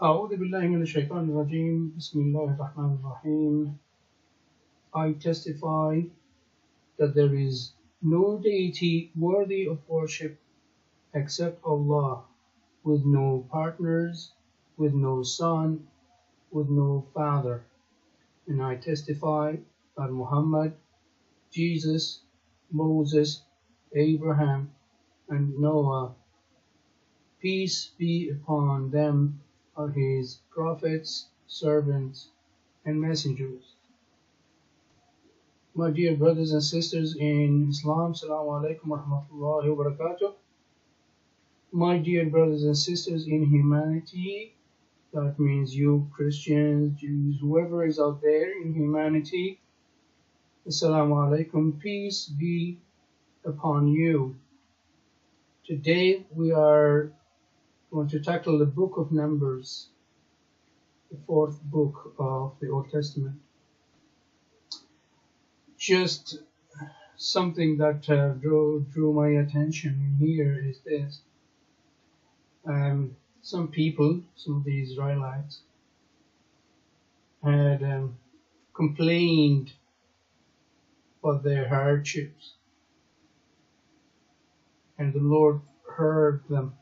أعوذ بالله من الشيطان الرجيم بسم الله الرحمن الرحيم. I testify that there is no deity worthy of worship except Allah, with no partners, with no son, with no father. And I testify that Muhammad, Jesus, Moses, Abraham, and Noah, peace be upon them, are his prophets, servants, and messengers. My dear brothers and sisters in Islam, Assalamu alaikum wa rahmatullahi wa barakatuh. My dear brothers and sisters in humanity, that means you, Christians, Jews, whoever is out there in humanity, Assalamu alaikum, peace be upon you. Today we are going to tackle the book of Numbers, the fourth book of the Old Testament. Just something that drew my attention here is this. Some people, some of the Israelites, had complained of their hardships, and the Lord heard them.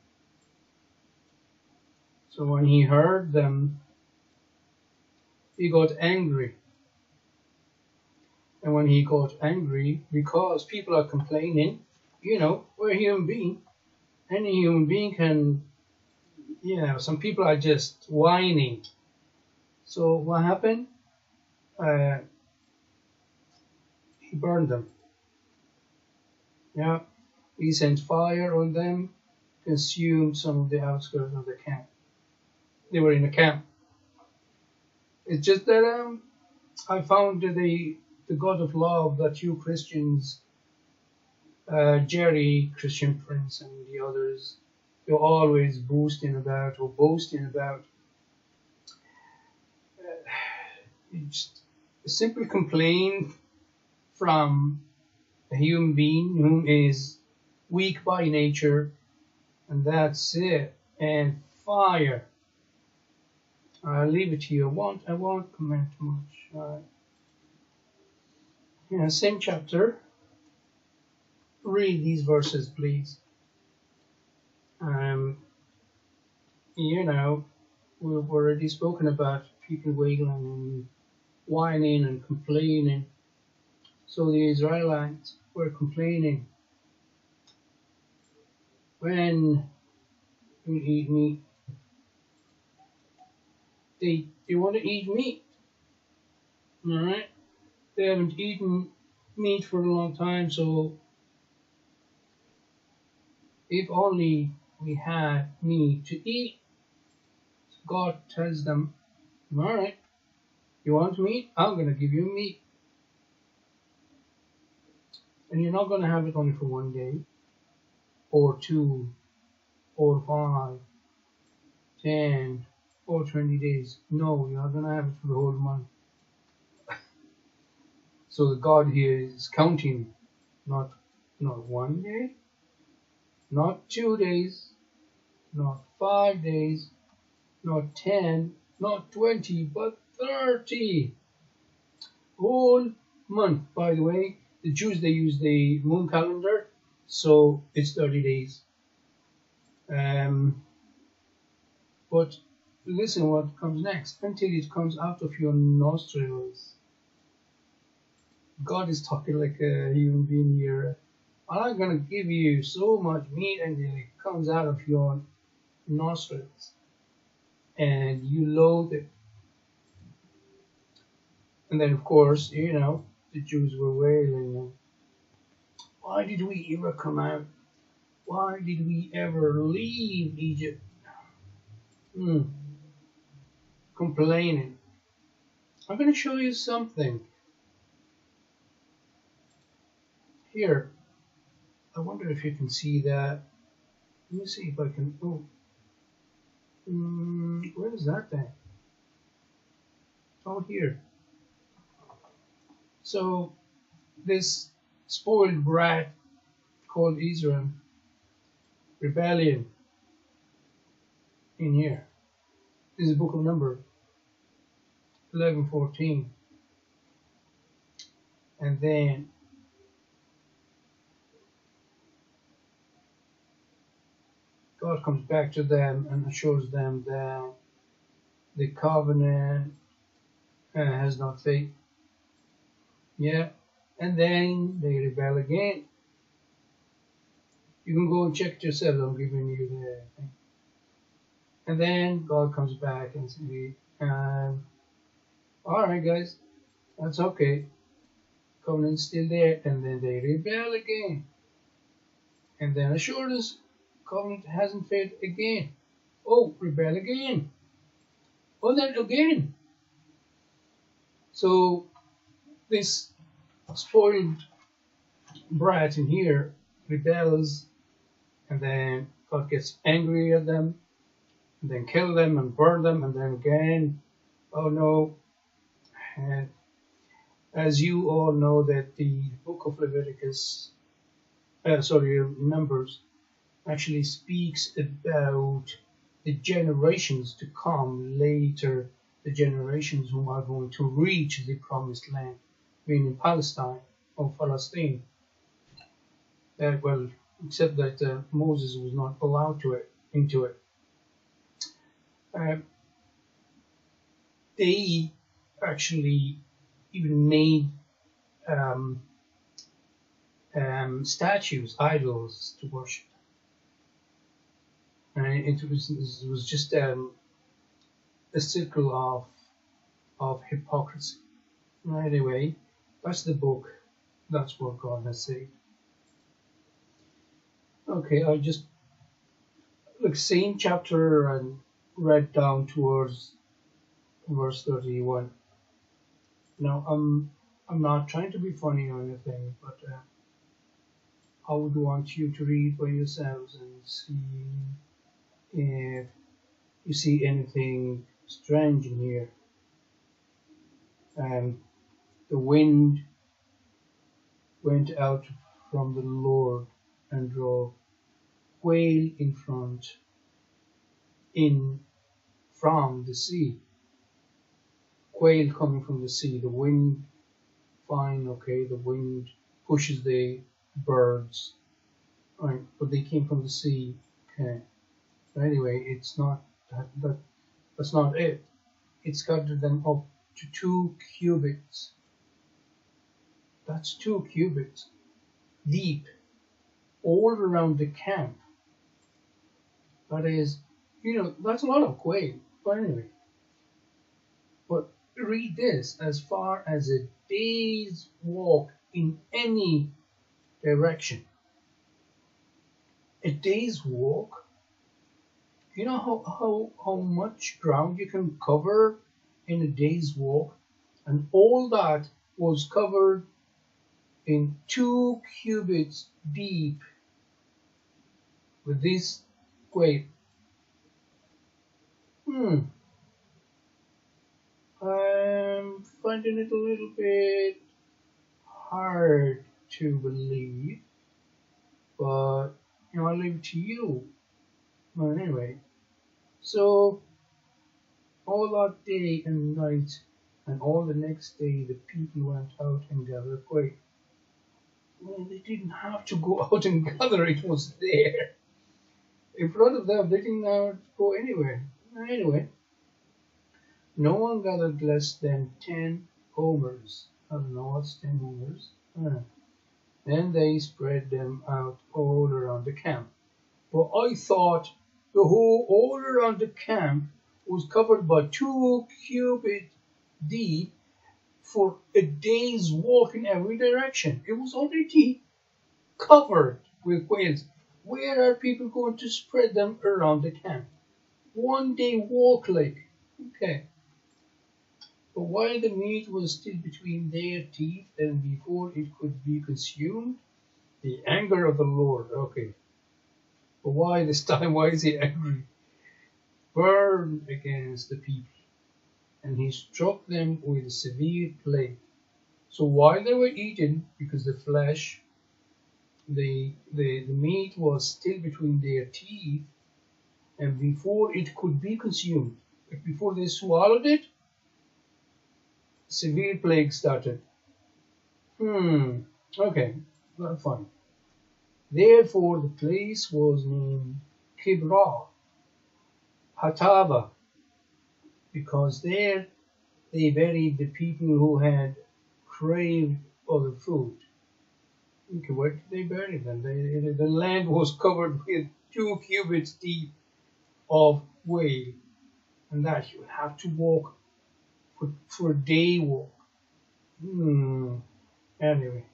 So when he heard them, he got angry. And when he got angry, because people are complaining, we're a human being. Any human being can, some people are just whining. So what happened? He burned them. Yeah, he sent fire on them, consumed some of the outskirts of the camp. They were in a camp. It's just that I found the God of love that you Christians, Jerry, Christian Prince, and the others, you're always boasting about. Just a simple complaint from a human being who is weak by nature, and that's it. And fire. I'll leave it to you. I won't comment much. Same chapter. Read these verses, please. We've already spoken about people wailing and whining and complaining. So the Israelites were complaining. When you eat meat, they want to eat meat. Alright? They haven't eaten meat for a long time, so if only we had meat to eat. God tells them, alright, you want meat? I'm going to give you meat. And you're not going to have it only for 1 day, or 2, or 5, 10, or 20 days. No, you're not going to have it for the whole month. So the God here is counting, not 1 day, not 2 days, not 5 days, not 10, not 20, but 30. Whole month. By the way, the Jews, they use the moon calendar, so it's 30 days. But listen what comes next. Until it comes out of your nostrils. God is talking like a human being here. I'm going to give you so much meat until it comes out of your nostrils. And you loathe it. And then, of course, the Jews were wailing. Why did we ever come out? Why did we ever leave Egypt? Complaining. I'm going to show you something. Here, I wonder if you can see that. Let me see if I can. Where is that thing? Oh, here. So, this spoiled brat called Israel, rebellion, in here. This is Book of Numbers 11:14, and then God comes back to them and assures them that the covenant has not failed. Yeah, and then they rebel again. You can go and check it yourself. I'm giving you the thing. And then God comes back and says, all right, guys, that's okay. Covenant's still there. And then they rebel again. And then assured us, covenant hasn't failed again. Oh, rebel again. Oh, then again. So this spoiled brat in here rebels, and then God gets angry at them, and then kill them and burn them, and then again, oh no. And as you all know, that the book of Leviticus, Numbers, actually speaks about the generations to come later, the generations who are going to reach the promised land, meaning Palestine or Palestine. Well, except that Moses was not allowed into it. They actually even made statues, idols to worship. And it was just a circle of hypocrisy. Anyway, that's the book. That's what God has said. Okay, I just same chapter and read down towards verse 31. Now I'm not trying to be funny or anything, but I would want you to read for yourselves and see if you see anything strange in here. The wind went out from the Lord and drove quail from the sea. Quail coming from the sea. The wind, fine, okay, the wind pushes the birds, right, but they came from the sea, okay. But anyway, it's not that's not it. It's gathered them up to 2 cubits. That's 2 cubits deep, all around the camp. That is, that's a lot of quail. But anyway, but read this: as far as a day's walk in any direction. A day's walk. You know how much ground you can cover in a day's walk? And all that was covered in 2 cubits deep with this quail. I'm finding it a little bit hard to believe, but I'll leave it to you. Well, anyway, so all that day and night and all the next day the people went out and gathered quail. Well, they didn't have to go out and gather, it was there in front of them. They didn't have to go anywhere. Anyway, no one gathered less than 10 homers. I don't know what's 10 homers. Then they spread them out all around the camp. Well, I thought the whole all around the camp was covered by 2 cubits deep for a day's walk in every direction. It was already covered with quails. Where are people going to spread them around the camp? 1 day walk, okay. But while the meat was still between their teeth and before it could be consumed, the anger of the Lord, okay. But why this time? Why is he angry? Burned against the people, and he struck them with a severe plague. So while they were eating, because the flesh, the meat was still between their teeth, and before it could be consumed, But before they swallowed it, severe plague started. Okay, well, fine. Therefore, the place was named Kibroth Hatava, because there they buried the people who had craved other food. Okay, where did they bury them? The land was covered with 2 cubits deep of whale, and that you would have to walk for a day walk. Anyway,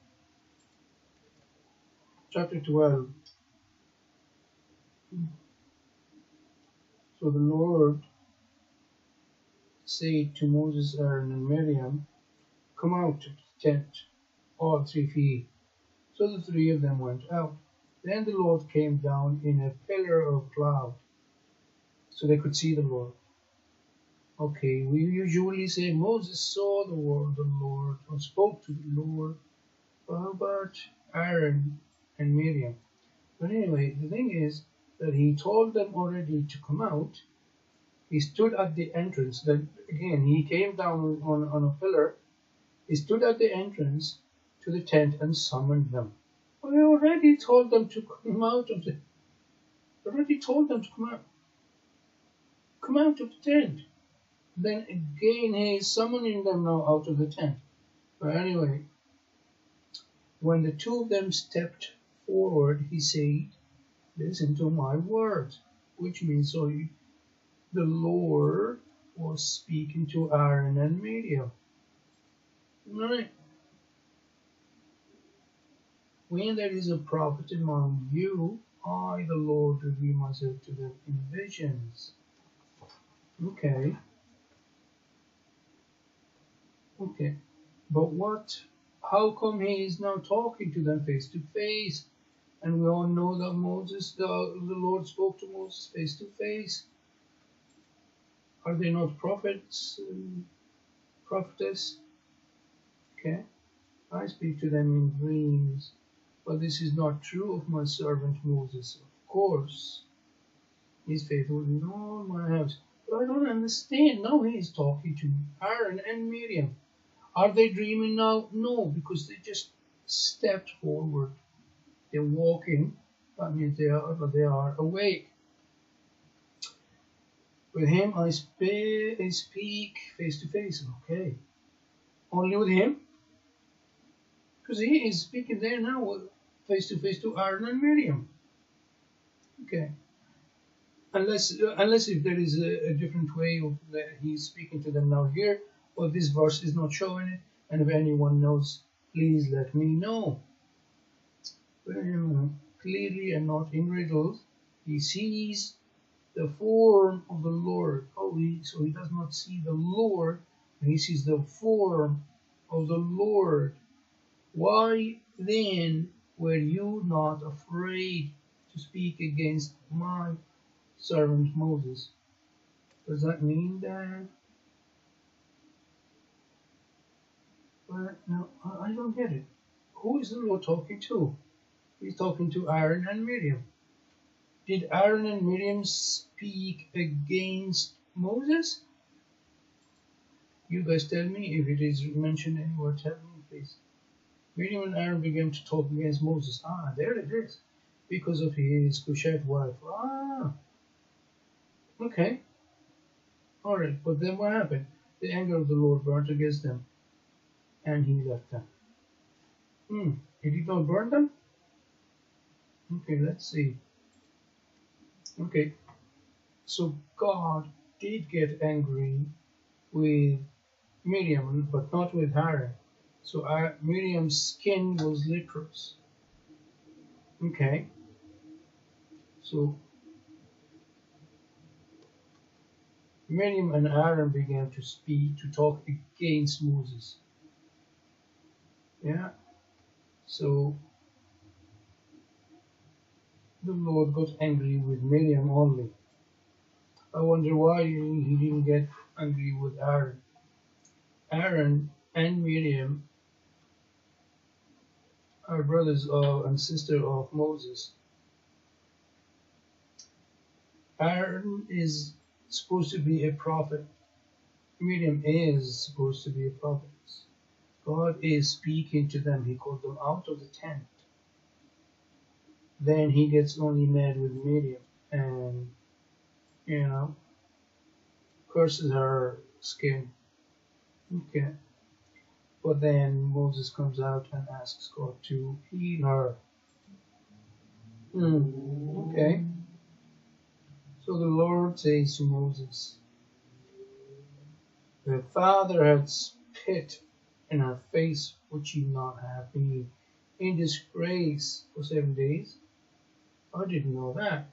chapter 12. So the Lord said to Moses, Aaron, and Miriam, "Come out of the tent, all 3 of ye." So the 3 of them went out. Then the Lord came down in a pillar of cloud, so they could see the Lord. Okay, we usually say Moses saw the Lord or spoke to the Lord. How about Aaron and Miriam? But anyway, the thing is that he told them already to come out. He stood at the entrance. Then again, he came down on a pillar. He stood at the entrance to the tent and summoned them. I already told them to come out of the. Already told them to come out. Come out of the tent. Then again, he is summoning them now out of the tent. But anyway, when the 2 of them stepped forward, he said, "Listen to my words," which means the Lord was speaking to Aaron and Miriam. Right? When there is a prophet among you, I, the Lord, reveal myself to them in visions. Okay. But how come he is now talking to them face to face? And we all know that the Lord spoke to Moses face to face. Are they not prophets and prophetess? Okay. I speak to them in dreams, but this is not true of my servant Moses. Of course, he's faithful in all my house. But I don't understand. Now he is talking to Aaron and Miriam. Are they dreaming now? No, because they just stepped forward. They're walking. That means they are awake. With him I speak face to face. Okay. Only with him? Because he is speaking there now face to face to Aaron and Miriam. Okay. Unless if there is a different way of that he's speaking to them now here, or this verse is not showing it, and if anyone knows, please let me know. Clearly and not in riddles, he sees the form of the Lord. So he does not see the Lord, he sees the form of the Lord. Why then were you not afraid to speak against my servant Moses? Does that mean that? But no, I don't get it. Who is the Lord talking to? He's talking to Aaron and Miriam. Did Aaron and Miriam speak against Moses? You guys tell me if it is mentioned anywhere. Tell me, please. Miriam and Aaron began to talk against Moses. There it is. Because of his Cushite wife. Okay. Alright, but then what happened? The anger of the Lord burnt against them, and he left them. He did not burn them? Okay, let's see. Okay, so God did get angry with Miriam, but not with Aaron. So Miriam's skin was leprous. Okay, so Miriam and Aaron began to talk against Moses. Yeah, so the Lord got angry with Miriam only. I wonder why he didn't get angry with Aaron. Aaron and Miriam are brothers and sisters of Moses. Aaron is supposed to be a prophet. Miriam is supposed to be a prophet. God is speaking to them. He called them out of the tent. Then he gets only mad with Miriam and, curses her skin. Okay. But then Moses comes out and asks God to heal her. Okay. So the Lord says to Moses, "The Father had spit in her face, would she not have been in disgrace for 7 days?" I didn't know that.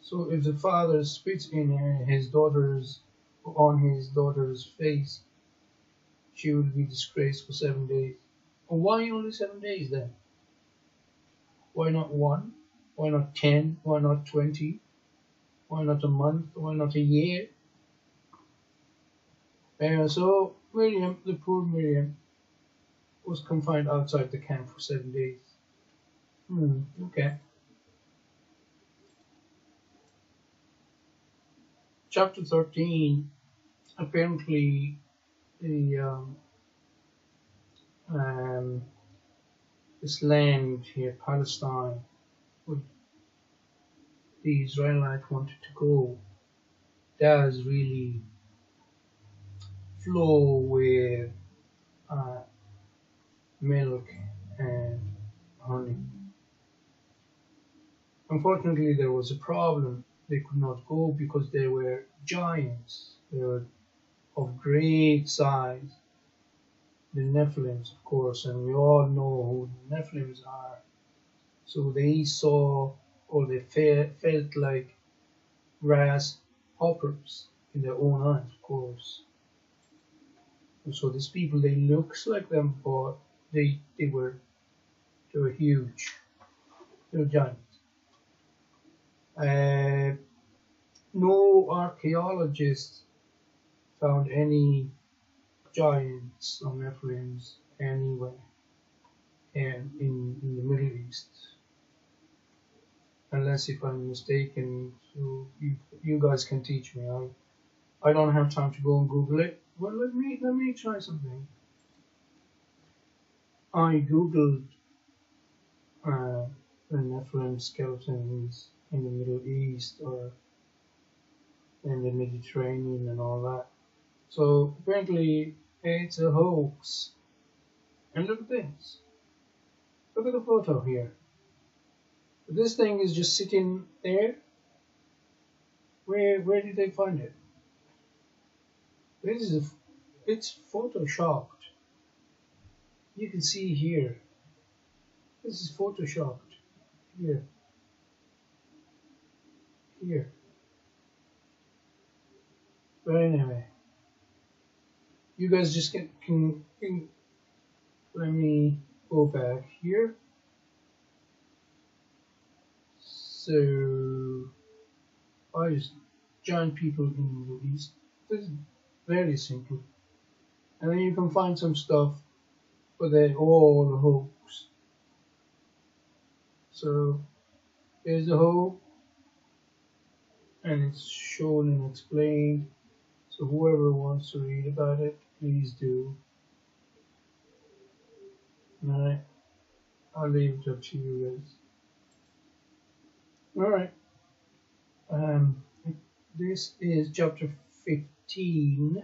So if the father spits in on his daughter's face, she will be disgraced for 7 days. Why only 7 days then? Why not 1? Why not 10? Why not 20? Why not a month? Why not a year? So Miriam, the poor Miriam, was confined outside the camp for 7 days. Okay. Chapter 13. Apparently, this land here, Palestine, where the Israelites wanted to go, does really flow with milk and honey. Unfortunately, there was a problem. They could not go because they were giants. They were of great size. The Nephilims, of course, and we all know who the Nephilims are. So they saw, or they felt like grasshoppers in their own eyes, of course. And so these people, they looked like them, but they were huge. They were giants. No archaeologist found any giants or Nephilims anywhere in the Middle East, unless if I'm mistaken. So you guys can teach me. I don't have time to go and Google it. Well, let me try something. I googled the Nephilim skeletons in the Middle East or in the Mediterranean and all that. So apparently it's a hoax. And look at this. Look at the photo here. This thing is just sitting there. Where did they find it? It's photoshopped. You can see here. This is photoshopped. Here. But anyway, you guys just can let me go back here. So I just giant people in the Middle East. This is very simple. And then you can find some stuff, but they're all a hoax. So here's the hoax, and it's shown and explained. So whoever wants to read about it, please do. Alright, I'll leave it up to you guys. Alright, this is chapter 15.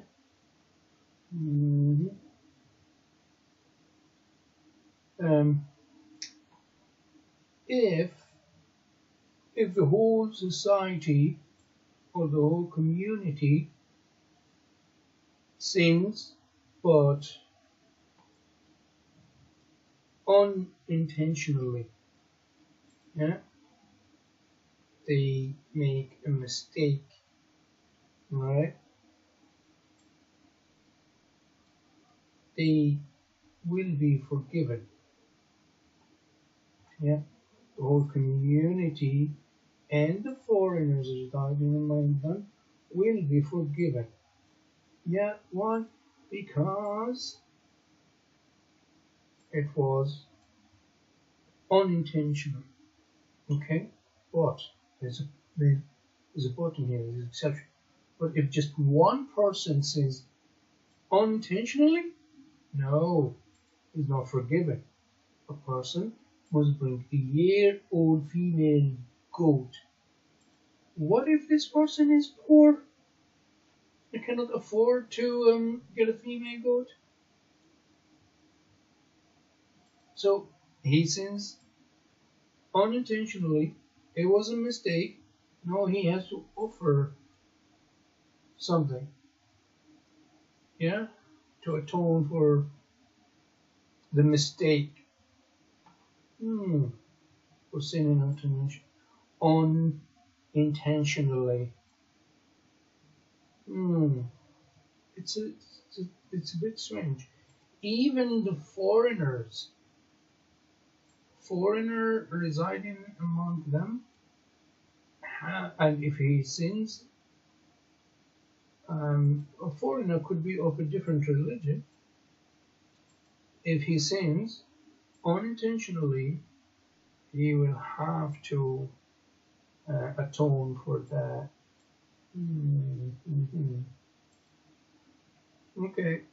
If the whole society or the whole community sins, but unintentionally, they make a mistake, right? They will be forgiven. The whole community and the foreigners residing among them will be forgiven. Why? Because it was unintentional. Okay? But there's a but in here, there's an exception. But if just one person sins unintentionally, no, he's not forgiven. A person must bring a year-old female goat. What if this person is poor and cannot afford to get a female goat? So he sins unintentionally. It was a mistake. No, he has to offer something, yeah, to atone for the mistake. For sinning unintentionally. It's a bit strange. Even the foreigner residing among them, and if he sins, a foreigner could be of a different religion. If he sins unintentionally, he will have to atone for that. Okay,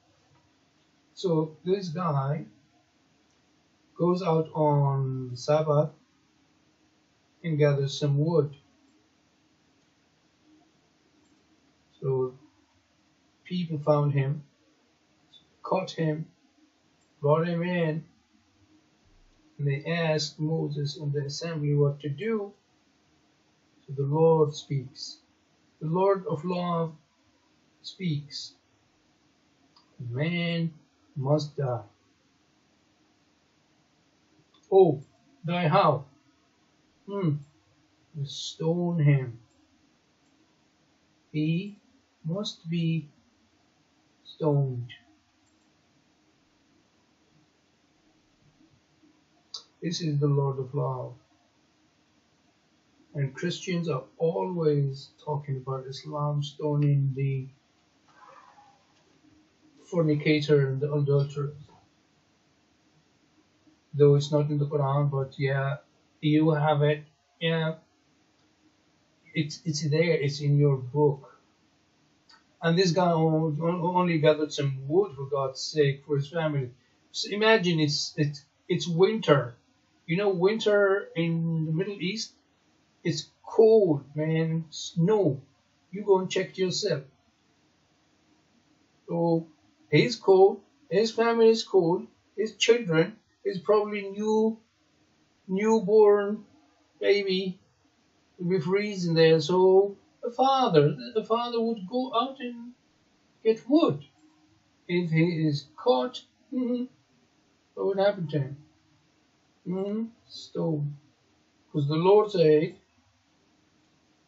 so this guy goes out on the Sabbath and gathers some wood. So people found him, caught him, brought him in, and they asked Moses and the assembly what to do. So the Lord speaks. The Lord of love speaks. Man must die. Oh, die how? Stone him. He must be stoned. This is the Lord of love. And Christians are always talking about Islam stoning the fornicator and the adulterer. Though it's not in the Quran, but yeah, you have it. Yeah, it's there. It's in your book. And this guy only gathered some wood for God's sake for his family. So imagine it's winter. You know, winter in the Middle East, it's cold, man. Snow. You go and check yourself. So he's cold. His family is cold. His children is probably newborn baby will be freezing there. So the father would go out and get wood. If he is caught, what would happen to him? Stone. Because the Lord said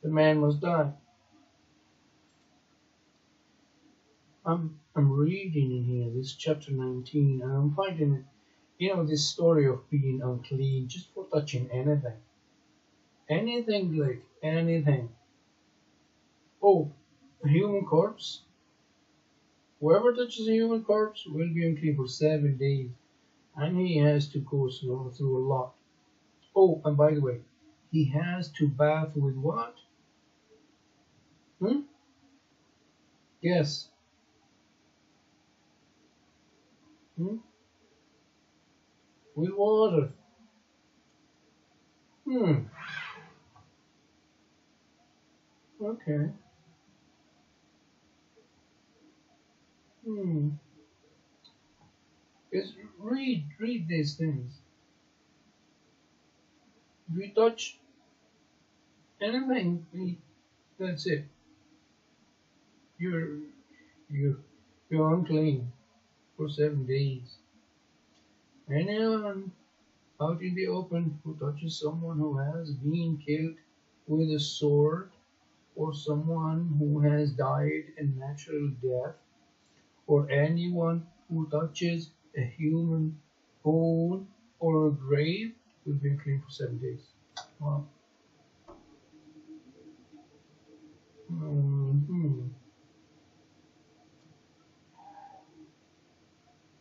the man must die. I'm reading in here, this chapter 19, and I'm finding it, this story of being unclean just for touching anything. Anything, like anything. Oh, a human corpse. Whoever touches a human corpse will be unclean for 7 days, and he has to go through a lot. Oh, and by the way, he has to bath with what? Yes. With water. Okay. Just read these things. If you touch anything, that's it. You're unclean for 7 days. Anyone out in the open who touches someone who has been killed with a sword, or someone who has died a natural death, or anyone who touches a human bone or a grave will be unclean for 7 days. Wow.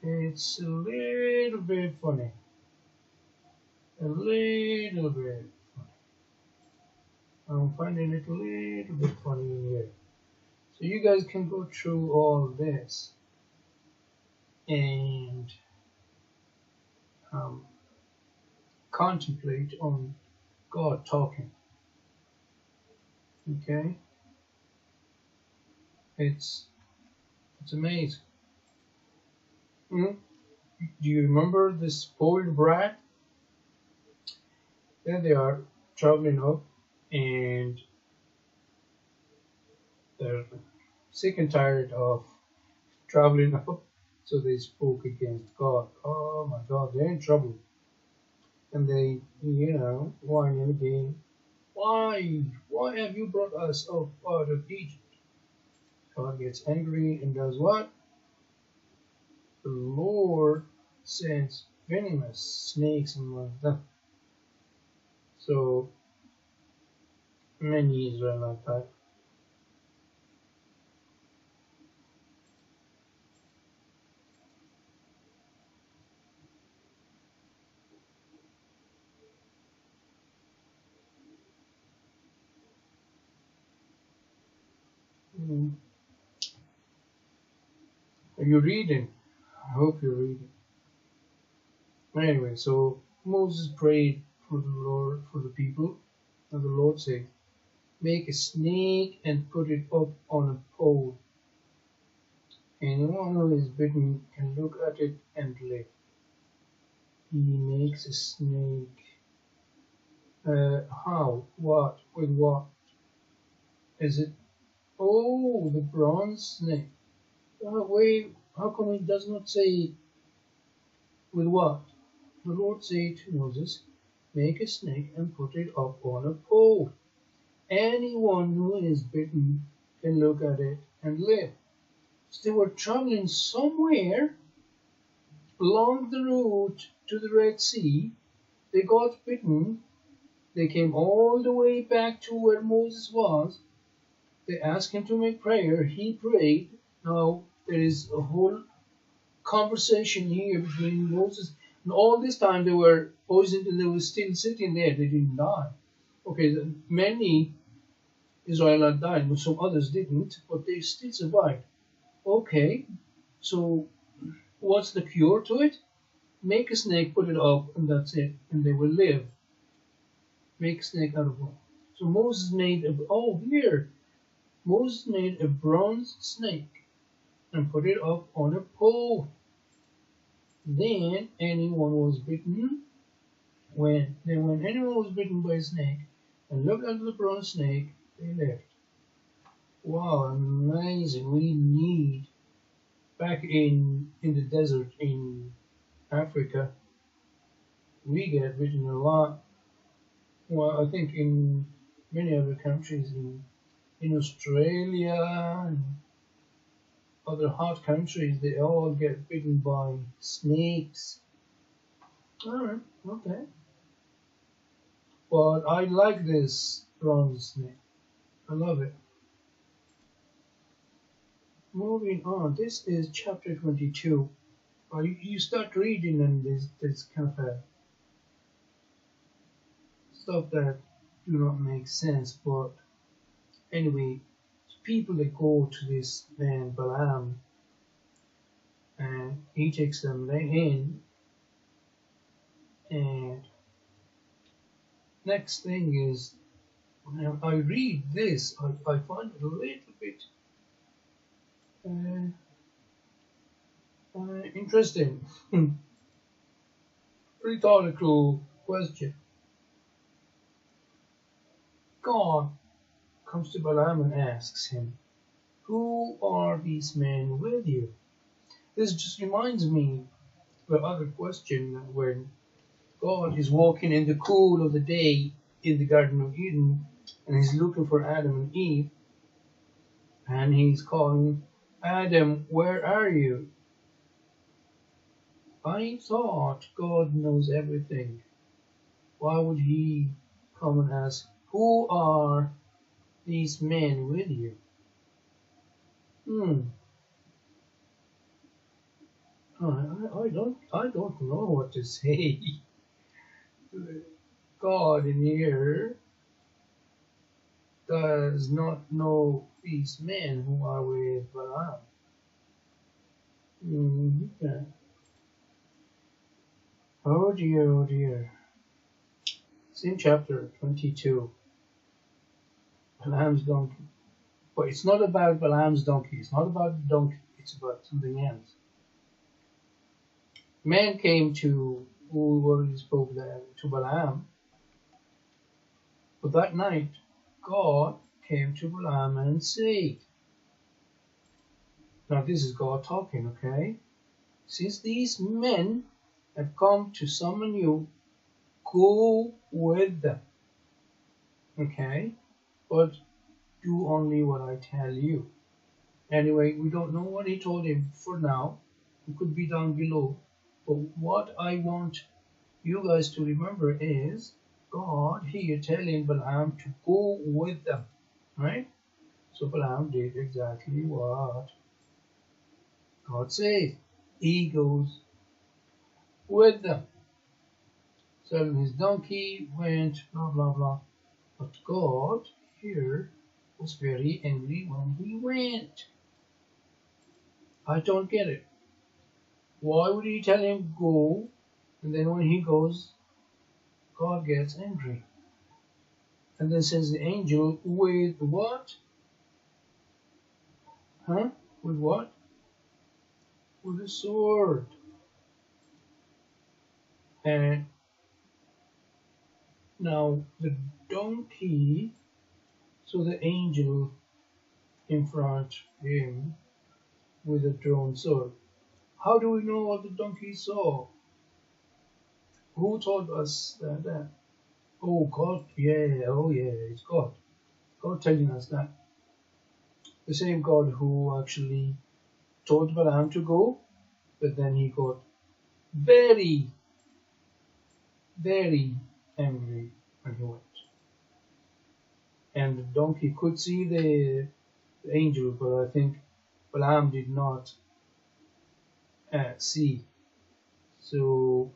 It's a little bit funny. A little bit funny. I'm finding it a little bit funny here. So you guys can go through all this and um, contemplate on God talking. Okay, it's amazing. Mm? Do you remember the spoiled brat? There they are traveling up, and they're sick and tired of traveling up, so they spoke against God. Oh my God, they're in trouble, and they, whining again. Why have you brought us up out of Egypt? God gets angry and does what? The Lord sends venomous snakes among them. So many Israelites died. Mm. Are you reading? I hope you're reading. Anyway, so Moses prayed for the Lord, for the people, and the Lord said, "Make a snake and put it up on a pole. Anyone who is bitten can look at it and live." He makes a snake. How? What? With what? Is it? Oh, the bronze snake. Wait, how come it does not say with what? The Lord said to Moses, "Make a snake and put it up on a pole. Anyone who is bitten can look at it and live." So they were traveling somewhere along the route to the Red Sea. They got bitten. They came all the way back to where Moses was. They asked him to make prayer. He prayed. Now there is a whole conversation here between Moses and all this time they were poisoned and they were still sitting there. They didn't die. Okay, many Israelites died, but some others didn't, but they still survived. Okay, so what's the cure to it? Make a snake, put it up, and that's it, and they will live. Make a snake out of wood. So Moses made Moses made a bronze snake and put it up on a pole. Then anyone was bitten when anyone was bitten by a snake and looked at the bronze snake, they lived. Wow, amazing. We need back in the desert in Africa, we get bitten a lot. Well, I think in many other countries in Australia and other hot countries, they all get bitten by snakes. Alright, okay. But I like this bronze snake. I love it. Moving on, this is chapter 22. You start reading and there's kind of stuff that do not make sense, but anyway, people that go to this man Balaam and he takes them in, and next thing is when I read this, I find it a little bit interesting. Rhetorical question. God comes to Balaam and asks him, "Who are these men with you?" This just reminds me of the other question when God is walking in the cool of the day in the Garden of Eden and he's looking for Adam and Eve and he's calling, "Adam, where are you?" I thought God knows everything. Why would he come and ask, "Who are these men with you?" I don't know what to say. God in here does not know these men who are with Balaam. Okay. Oh dear, oh dear. It's in chapter 22. Balaam's donkey. But it's not about Balaam's donkey. It's not about the donkey. It's about something else. Man came to, who already spoke there, to Balaam. But that night, God came to Balaam and said, now this is God talking, okay? Since these men have come to summon you, go with them, okay? But do only what I tell you. Anyway, we don't know what he told him for now. It could be down below. But what I want you guys to remember is God here telling Balaam to go with them, right? So Balaam did exactly what God said. He goes with them. So his donkey went, blah, blah, blah. But God here was very angry when he went. I don't get it. Why would he tell him go, and then when he goes, God gets angry? And then says the angel, with what? Huh? With what? With a sword. And now the donkey, so the angel in front of him with a drawn sword. How do we know what the donkey saw? Who told us that? Oh, God, yeah, oh yeah, it's God. God telling us that. The same God who actually told Balaam to go, but then he got very, very angry when he went. And the donkey could see the angel, but I think Balaam did not see. So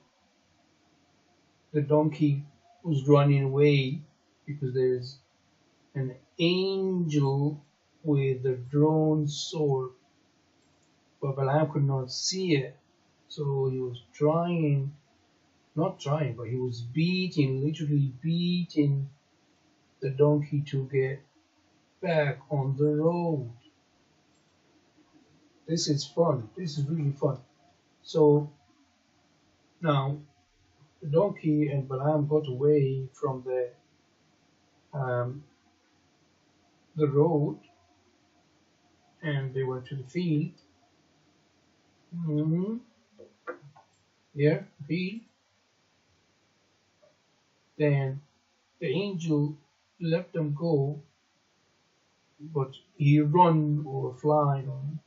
the donkey was running away because there's an angel with a drawn sword, but Balaam could not see it. So he was trying, not trying, but he was beating, literally beating the donkey to get back on the road. This is fun. This is really fun. So now the donkey and Balaam got away from the road, and they went to the field. Yeah, field. Then the angel let them go, but he run or fly on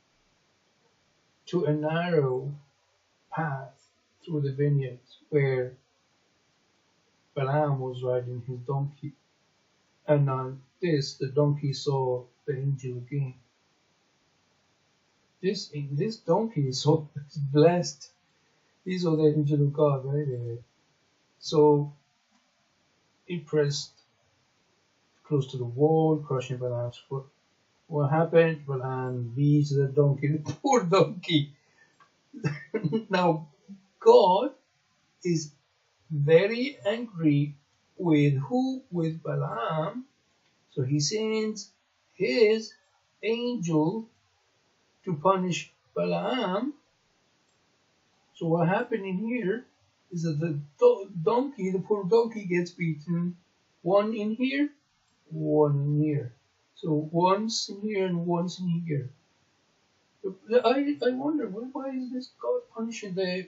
to a narrow path through the vineyards where Balaam was riding his donkey. And on this, the donkey saw the angel again. This donkey is so blessed. He saw the angel of God right there. So he pressed close to the wall, crushing Balaam's foot. What happened? Balaam beats the donkey, the poor donkey. Now, God is very angry with who? With Balaam. So he sends his angel to punish Balaam. So what happened in here is that the donkey, the poor donkey, gets beaten. One in here, one in here. So once in here and once in here. I wonder, why is this God punishing the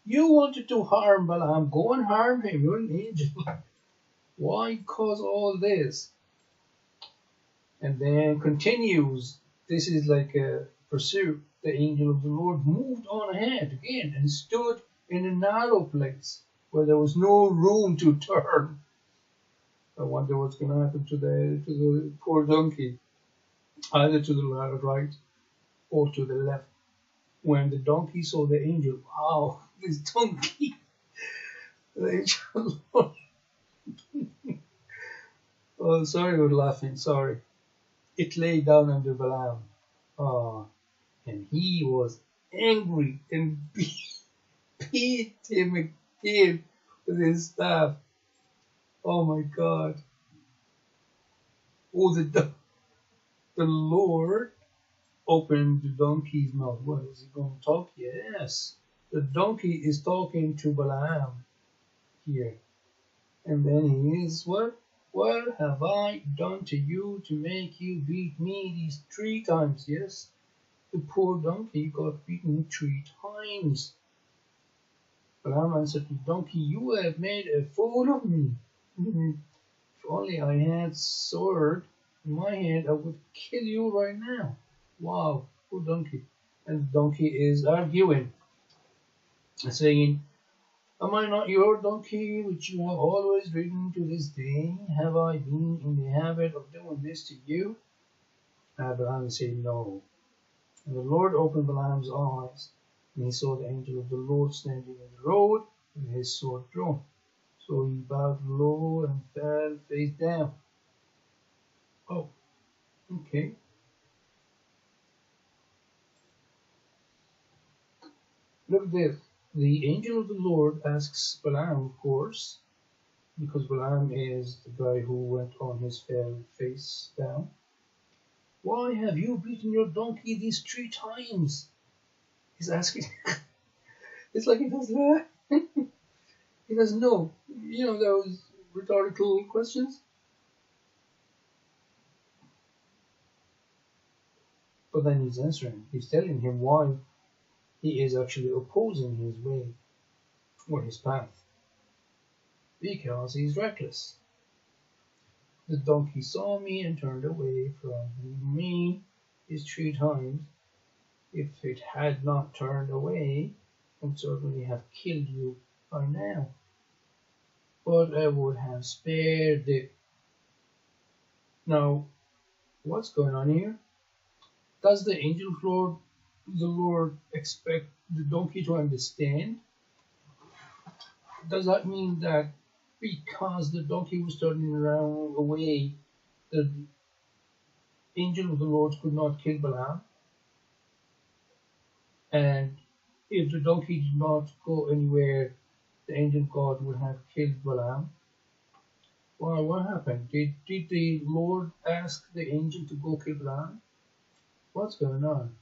you wanted to harm Balaam, go and harm him, you're an angel. Why cause all this? And then continues, this is like a pursuit. The angel of the Lord moved on ahead again and stood in a narrow place where there was no room to turn. I wonder what's going to happen to the poor donkey, either to the right or to the left. When the donkey saw the angel, wow, this donkey, the angel, Oh, sorry for laughing, sorry. It lay down under Balaam. Ah, and he was angry and beat him again with his staff. Oh my God. Oh, the Lord opened the donkey's mouth. What is he going to talk? Yes. The donkey is talking to Balaam here. And then he is, what? What have I done to you to make you beat me these 3 times? Yes, the poor donkey got beaten 3 times. Balaam answered the donkey, you have made a fool of me. If only I had sword in my hand, I would kill you right now. Wow, poor donkey. And the donkey is arguing, saying, am I not your donkey, which you have always ridden to this day? Have I been in the habit of doing this to you? Balaam said, no. And the Lord opened Balaam's eyes, and he saw the angel of the Lord standing in the road with his sword drawn. So he bowed low and fell face down. Oh, okay. Look at this. The angel of the Lord asks Balaam, of course, because Balaam is the guy who went on his fell face down. Why have you beaten your donkey these 3 times? He's asking. It's like he doesn't. He doesn't know. You know those rhetorical questions. But then he's answering. He's telling him why he is actually opposing his way or his path. Because he's reckless. The donkey saw me and turned away from me these 3 times. If it had not turned away, I would certainly have killed you by now. But I would have spared it. Now, what's going on here? Does the angel of the Lord expect the donkey to understand? Does that mean that because the donkey was turning around away, the angel of the Lord could not kill Balaam? And if the donkey did not go anywhere, the angel of God would have killed Balaam? Well, what happened? Did the Lord ask the angel to go kill Balaam? What's going on?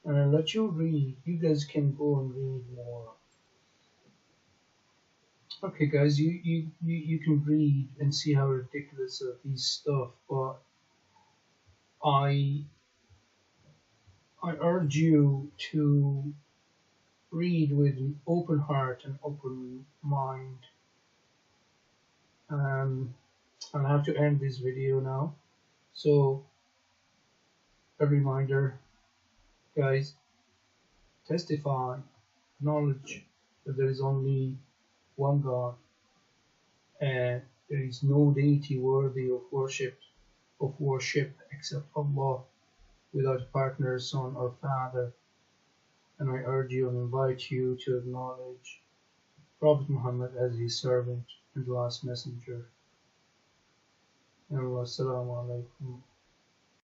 And I'll let you read. You guys can go and read more. Okay, guys, you can read and see how ridiculous these stuff, but I urge you to read with an open heart and open mind. I'll have to end this video now. So, a reminder, guys, testify, acknowledge that there is only one God, and there is no deity worthy of worship except Allah, without a partner, son, or father. And I urge you and invite you to acknowledge Prophet Muhammad as his servant and last messenger. And wassalamu alaikum